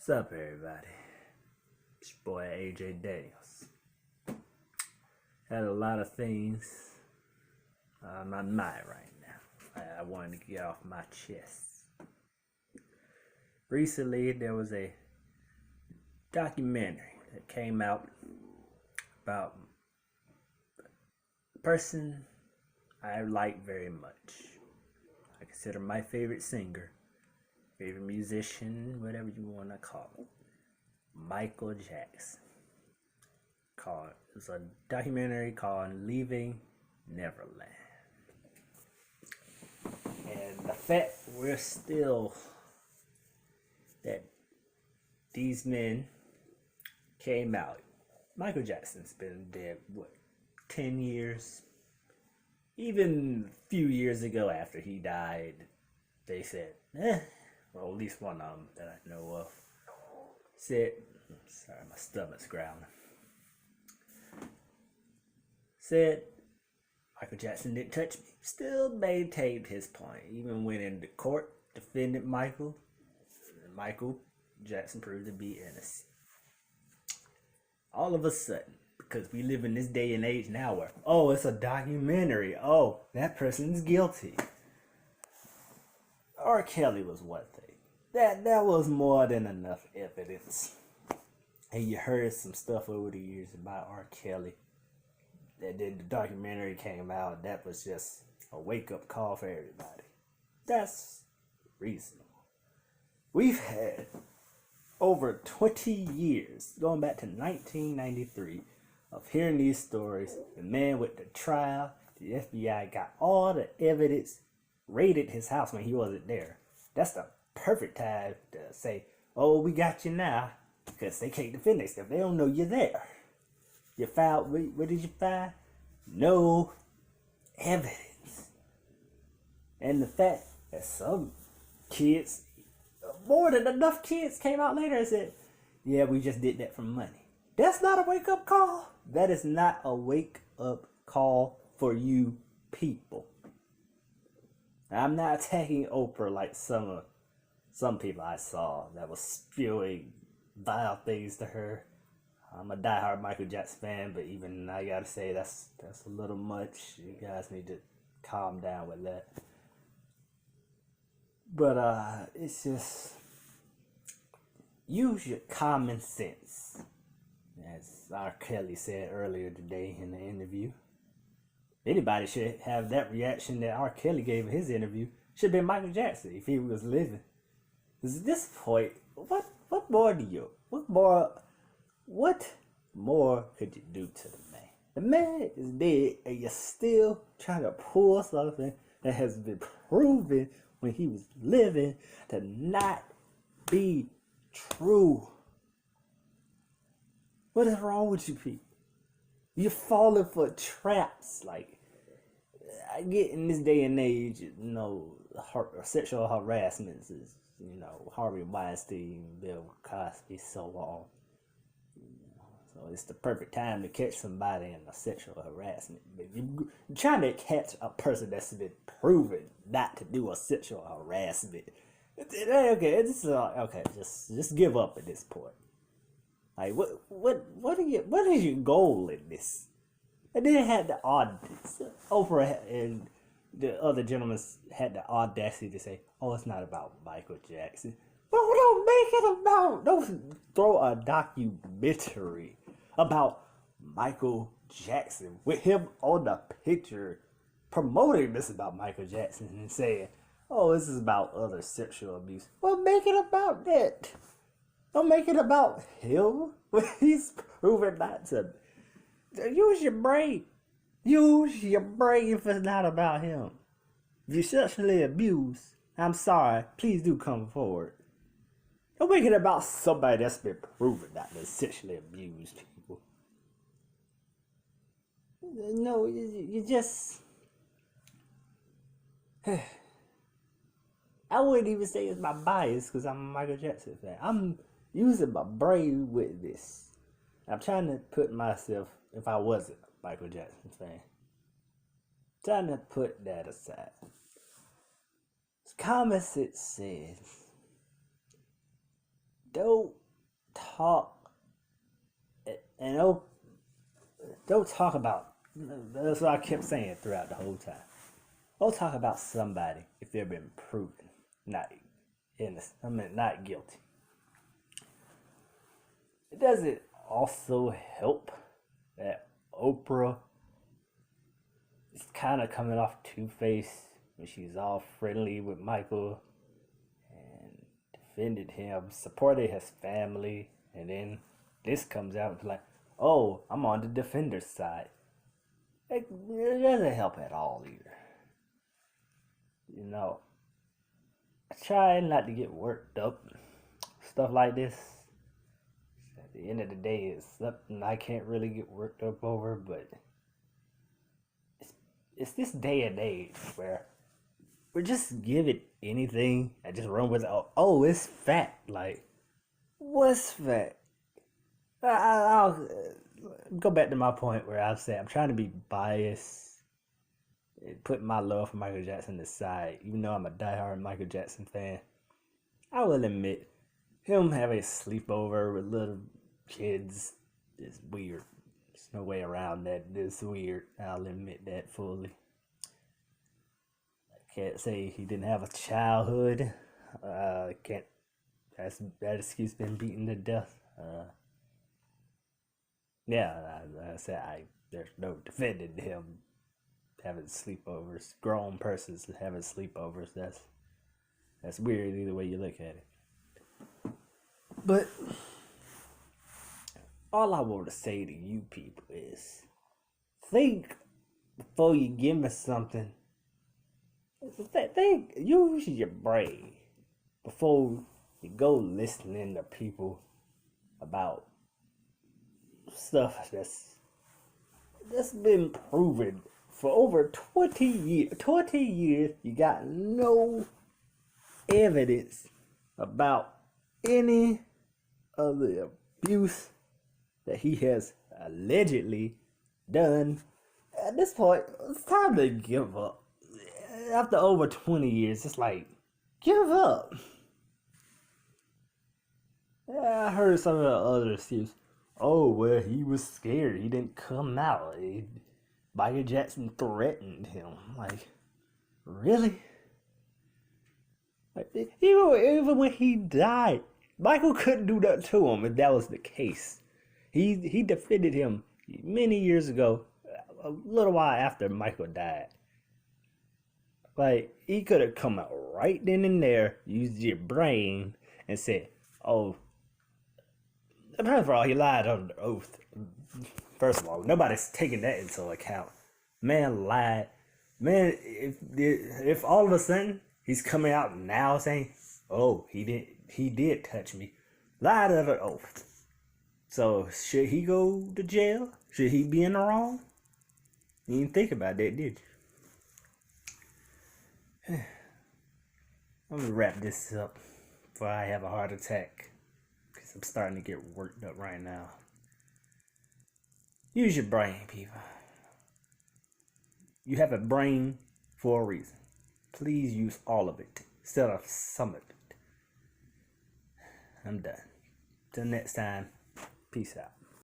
What's up, everybody? It's your boy AJ Daniels. Had a lot of things on my mind right now. I wanted to get off my chest. Recently, there was a documentary that came out about a person I like very much. I consider my favorite singer, favorite musician, whatever you want to call it, Michael Jackson. It was a documentary called Leaving Neverland. And the fact that these men came out. Michael Jackson's been dead, 10 years? Even a few years ago after he died, they said, well, at least one of them that I know of said, sorry, my stomach's growling, said Michael Jackson didn't touch me. Still maintained his point. Even went into court, defended Michael. Michael Jackson proved to be innocent. All of a sudden, because we live in this day and age now where, oh, it's a documentary. Oh, that person's guilty. R. Kelly was one thing. That was more than enough evidence. And you heard some stuff over the years about R. Kelly. That then the documentary came out. That was just a wake-up call for everybody. That's reasonable. We've had over 20 years, going back to 1993, of hearing these stories. The man with the trial, the FBI got all the evidence, raided his house when he wasn't there. That's the perfect time to say, oh, we got you now, because they can't defend themselves. They don't know you're there. You filed, what did you file? No evidence. And the fact that some kids, more than enough kids came out later and said, yeah, we just did that for money. That's not a wake-up call. That is not a wake-up call for you people. I'm not attacking Oprah like some people I saw that was spewing vile things to her. I'm a diehard Michael Jackson fan, but even I gotta say that's a little much. You guys need to calm down with that. But it's just, use your common sense, as R. Kelly said earlier today in the interview. Anybody should have that reaction that R. Kelly gave in his interview. Should have been Michael Jackson if he was living. Because at this point, what more could you do to the man? The man is dead and you're still trying to pull something that has been proven when he was living to not be true. What is wrong with you people? You're falling for traps. Like, I get in this day and age, sexual harassment is, Harvey Weinstein, Bill Cosby, so on. So it's the perfect time to catch somebody in a sexual harassment. But you're trying to catch a person that's been proven not to do a sexual harassment. Okay, just give up at this point. Like, what is your goal in this? And then had the audacity, Oprah and the other gentlemen had the audacity to say, oh, it's not about Michael Jackson. Well, don't make it about, don't throw a documentary about Michael Jackson with him on the picture promoting this about Michael Jackson and saying, oh, this is about other sexual abuse. Well, make it about that. Don't make it about him. He's proven not to. Use your brain. Use your brain if it's not about him. If you're sexually abused, I'm sorry. Please do come forward. Don't make it about somebody that's been proven not to sexually abuse people. No, you just... I wouldn't even say it's my bias because I'm a Michael Jackson fan. I'm using my brain with this. I'm trying to put myself, if I wasn't a Michael Jackson fan, trying to put that aside. Common sense says don't talk and don't talk about. That's what I kept saying throughout the whole time. Don't talk about somebody if they've been proven not innocent. I mean, not guilty. It doesn't also help that Oprah is kind of coming off two-faced when she's all friendly with Michael and defended him, supported his family, and then this comes out and like, oh, I'm on the defender's side. It doesn't help at all either. You know, I try not to get worked up. Stuff like this, at the end of the day, it's something I can't really get worked up over, but it's this day and age where we just give it anything and just run with it. Oh, it's fat. Like, what's fat? I'll go back to my point where I've said I'm trying to be biased, put my love for Michael Jackson aside. Even though I'm a diehard Michael Jackson fan, I will admit him having a sleepover with little kids is weird. There's no way around that. It's weird. I'll admit that fully. I can't say he didn't have a childhood. Can't. That excuse been beaten to death. Yeah, I said there's no defending him having sleepovers. Grown persons having sleepovers. That's weird either way you look at it. But all I want to say to you people is think before you give me something. Think, use your brain before you go listening to people about stuff that's been proven for over 20 years. 20 years, you got no evidence about any of the abuse that he has allegedly done. At this point, it's time to give up. After over 20 years, it's like, give up. Yeah, I heard some of the other excuses. Oh, well, he was scared. He didn't come out. Michael Jackson threatened him. Like, really? Like, even when he died, Michael couldn't do that to him if that was the case. He defended him many years ago, a little while after Michael died. Like, he could have come out right then and there, used your brain, and said, oh, first of all, he lied under oath. First of all, nobody's taking that into account. Man lied. Man, if all of a sudden he's coming out now saying, oh, he did touch me, lied under oath. So should he go to jail? Should he be in the wrong? You didn't think about that, did you? I'm gonna wrap this up before I have a heart attack, because I'm starting to get worked up right now. Use your brain, people. You have a brain for a reason. Please use all of it instead of some of it. I'm done. Till next time, peace out.